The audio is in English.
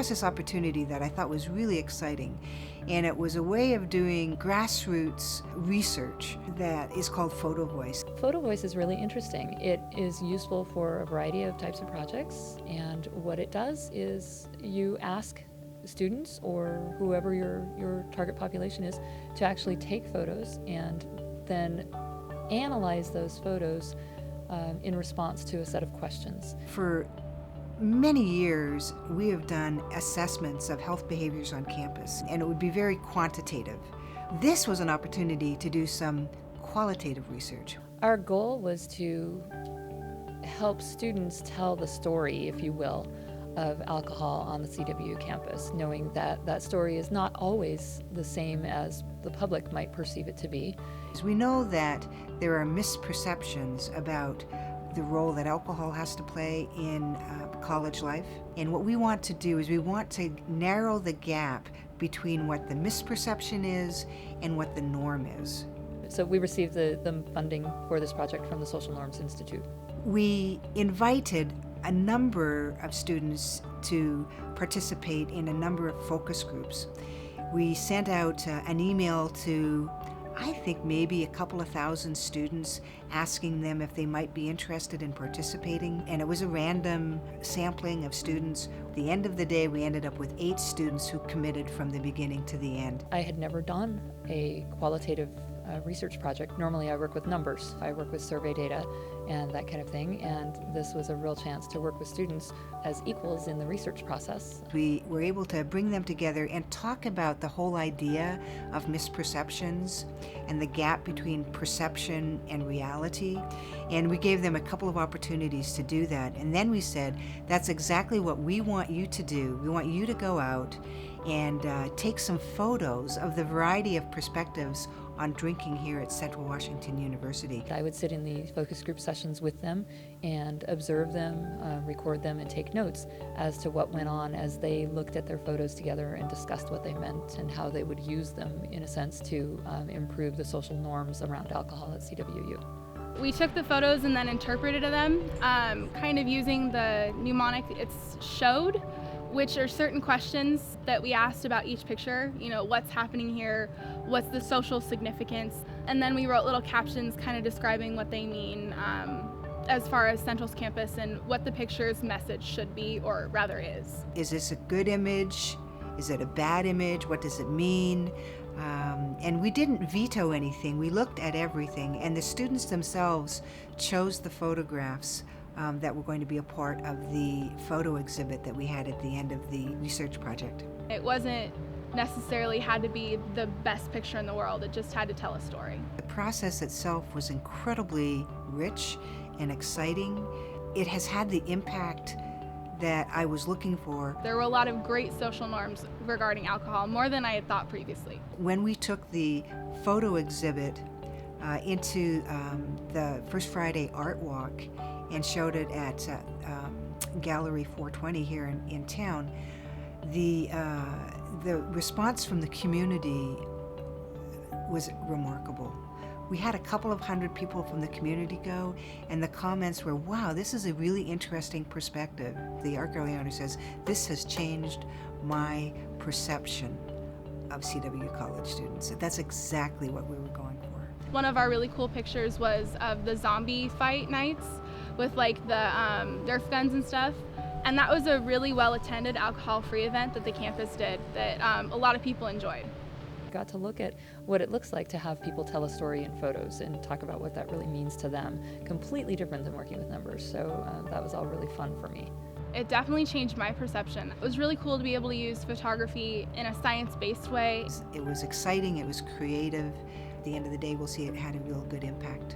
across this opportunity that I thought was really exciting, and it was a way of doing grassroots research that is called Photo Voice. Photo Voice is really interesting. It is useful for a variety of types of projects, and what it does is you ask students or whoever your target population is to actually take photos and then analyze those photos in response to a set of questions. For many years, we have done assessments of health behaviors on campus, and it would be very quantitative. This was an opportunity to do some qualitative research. Our goal was to help students tell the story, if you will, of alcohol on the CWU campus, knowing that that story is not always the same as the public might perceive it to be. We know that there are misperceptions about the role that alcohol has to play in college life. And what we want to do is we want to narrow the gap between what the misperception is and what the norm is. So we received the funding for this project from the Social Norms Institute. We invited a number of students to participate in a number of focus groups. We sent out an email to I think maybe a couple of thousand students, asking them if they might be interested in participating. And it was a random sampling of students. At the end of the day, we ended up with 8 students who committed from the beginning to the end. I had never done a qualitative research project. Normally I work with numbers. I work with survey data and that kind of thing, and this was a real chance to work with students as equals in the research process. We were able to bring them together and talk about the whole idea of misperceptions and the gap between perception and reality, and we gave them a couple of opportunities to do that. And then we said, that's exactly what we want you to do. We want you to go out and take some photos of the variety of perspectives on drinking here at Central Washington University. I would sit in the focus group sessions with them and observe them, record them, and take notes as to what went on as they looked at their photos together and discussed what they meant and how they would use them, in a sense, to improve the social norms around alcohol at CWU. We took the photos and then interpreted them, kind of using the mnemonic it's showed, which are certain questions that we asked about each picture. You know, what's happening here? What's the social significance? And then we wrote little captions kind of describing what they mean as far as Central's campus and what the picture's message should be, or rather is. Is this a good image? Is it a bad image? What does it mean? And we didn't veto anything. We looked at everything, and the students themselves chose the photographs that were going to be a part of the photo exhibit that we had at the end of the research project. It wasn't necessarily had to be the best picture in the world, it just had to tell a story. The process itself was incredibly rich and exciting. It has had the impact that I was looking for. There were a lot of great social norms regarding alcohol, more than I had thought previously. When we took the photo exhibit into the First Friday Art Walk and showed it at Gallery 420 here in town, the response from the community was remarkable. We had a couple of hundred people from the community go, and the comments were, wow, this is a really interesting perspective. The art gallery owner says, this has changed my perception of CWU college students. That's exactly what we were going for. One of our really cool pictures was of the zombie fight nights with like the Nerf guns and stuff. And that was a really well-attended alcohol-free event that the campus did that a lot of people enjoyed. Got to look at what it looks like to have people tell a story in photos and talk about what that really means to them. Completely different than working with numbers, so that was all really fun for me. It definitely changed my perception. It was really cool to be able to use photography in a science-based way. It was exciting, it was creative. At the end of the day, we'll see it had a real good impact.